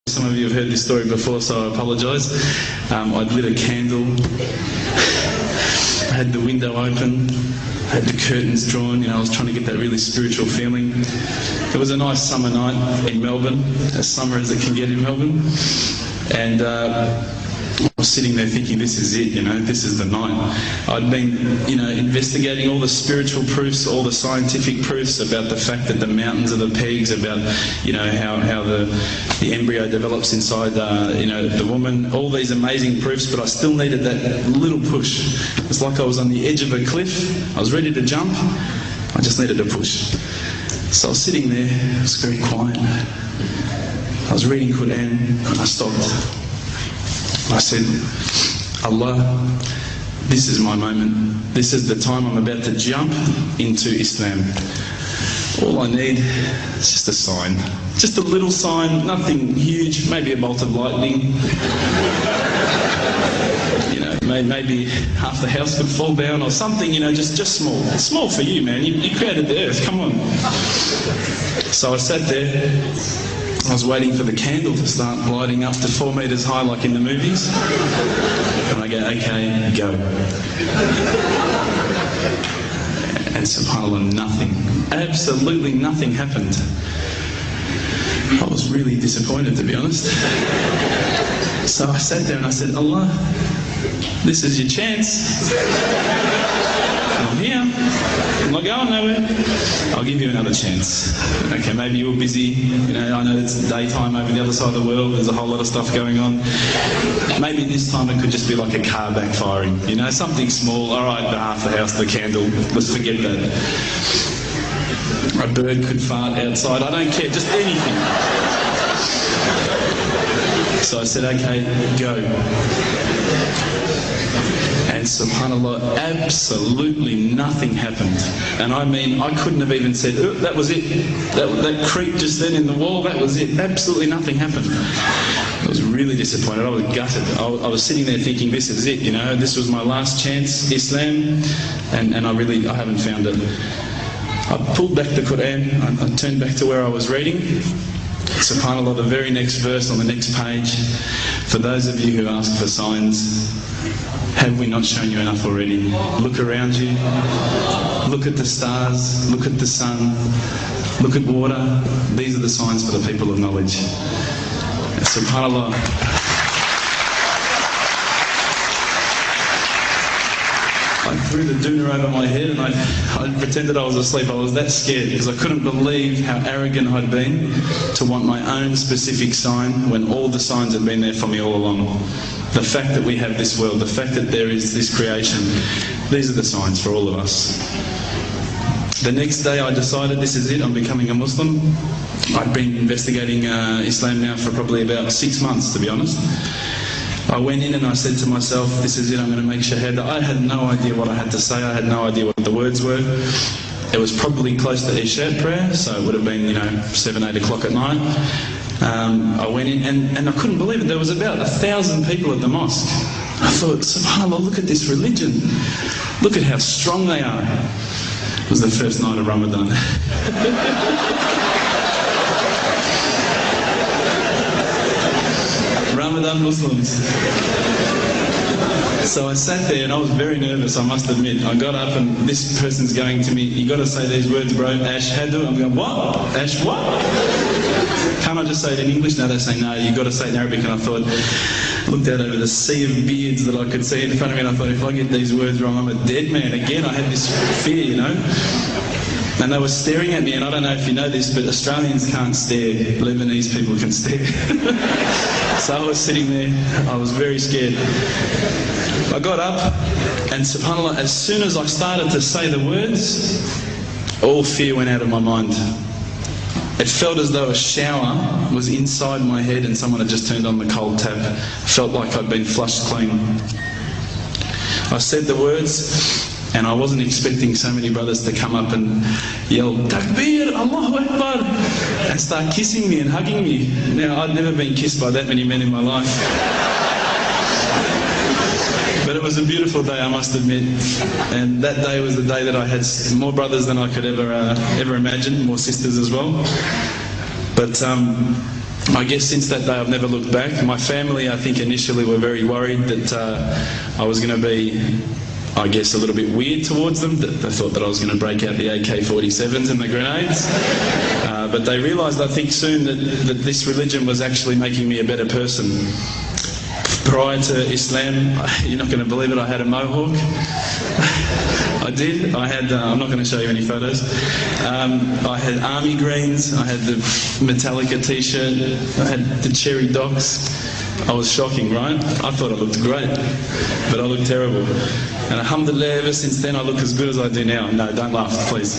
Some of you have heard this story before, so I apologise. I'd lit a candle, I had the window open, I had the curtains drawn, I was trying to get that really spiritual feeling. It was a nice summer night in Melbourne, as summer as it can get in Melbourne, and I was sitting there thinking, this is it, this is the night. I'd been, investigating all the spiritual proofs, all the scientific proofs about the fact that the mountains are the pegs, about, how the embryo develops inside, the woman, all these amazing proofs, but I still needed that little push. It's like I was on the edge of a cliff, I was ready to jump, I just needed a push. So I was sitting there, it was very quiet. I was reading Quran, and I stopped. I said, Allah, this is my moment. This is the time I'm about to jump into Islam. All I need is just a sign. Just a little sign, nothing huge, maybe a bolt of lightning. Maybe half the house could fall down or something, just small. It's small for you, man. You created the earth, come on. So I sat there. I was waiting for the candle to start lighting up to 4 metres high like in the movies. And I go, okay, go. And subhanAllah, nothing. Absolutely nothing happened. I was really disappointed, to be honest. So I sat there and I said, Allah, this is your chance. I'm here. I'm not going nowhere. I'll give you another chance. Okay, maybe you were busy. I know it's daytime over the other side of the world. There's a whole lot of stuff going on. Maybe this time it could just be like a car backfiring. Something small. All right, half the house, the candle. Let's forget that. A bird could fart outside. I don't care. Just anything. So I said, okay, go. And subhanAllah, absolutely nothing happened. And I mean, I couldn't have even said, oh, that was it. That creak just then in the wall, that was it. Absolutely nothing happened. I was really disappointed. I was gutted. I was sitting there thinking, this is it, this was my last chance, Islam, and I haven't found it. I pulled back the Quran, I turned back to where I was reading. SubhanAllah, the very next verse on the next page, for those of you who ask for signs, have we not shown you enough already? Look around you, look at the stars, look at the sun, look at water. These are the signs for the people of knowledge. SubhanAllah. I threw the doona over my head and I pretended I was asleep. I was that scared because I couldn't believe how arrogant I'd been to want my own specific sign when all the signs had been there for me all along. The fact that we have this world, the fact that there is this creation, these are the signs for all of us. The next day I decided this is it, I'm becoming a Muslim. I'd been investigating Islam now for probably about 6 months, to be honest. I went in and I said to myself, this is it, I'm going to make shahada. I had no idea what I had to say, I had no idea what the words were. It was probably close to Isha prayer, so it would have been, 7, 8 o'clock at night. I went in and I couldn't believe it, there was about 1,000 people at the mosque. I thought, subhanAllah, look at this religion. Look at how strong they are. It was the first night of Ramadan. Ramadan Muslims. So I sat there and I was very nervous, I must admit. I got up and this person's going to me, you got to say these words, bro, Ashhadu. I'm going, what? Ash what? Can't I just say it in English? No, they say no, you got to say it in Arabic. And I thought, looked out over the sea of beards that I could see in front of me and I thought, if I get these words wrong, I'm a dead man. Again, I had this fear, And they were staring at me, and I don't know if you know this, but Australians can't stare. Lebanese people can stare. So I was sitting there, I was very scared. I got up, and subhanAllah, as soon as I started to say the words, all fear went out of my mind. It felt as though a shower was inside my head and someone had just turned on the cold tap. I felt like I'd been flushed clean. I said the words, and I wasn't expecting so many brothers to come up and yell, Takbir, Allahu Akbar, and start kissing me and hugging me. Now, I'd never been kissed by that many men in my life. But it was a beautiful day, I must admit. And that day was the day that I had more brothers than I could ever imagine, more sisters as well. But I guess since that day I've never looked back. My family, I think, initially were very worried that I was going to be, I guess, a little bit weird towards them. They thought that I was going to break out the AK-47s and the grenades. But they realised, I think, soon that this religion was actually making me a better person. Prior to Islam, you're not going to believe it, I had a mohawk. I did. I had, I'm not going to show you any photos. I had army greens, I had the Metallica t-shirt, I had the cherry docks. I was shocking, right? I thought I looked great, but I looked terrible. And alhamdulillah, ever since then I look as good as I do now. No, don't laugh, please.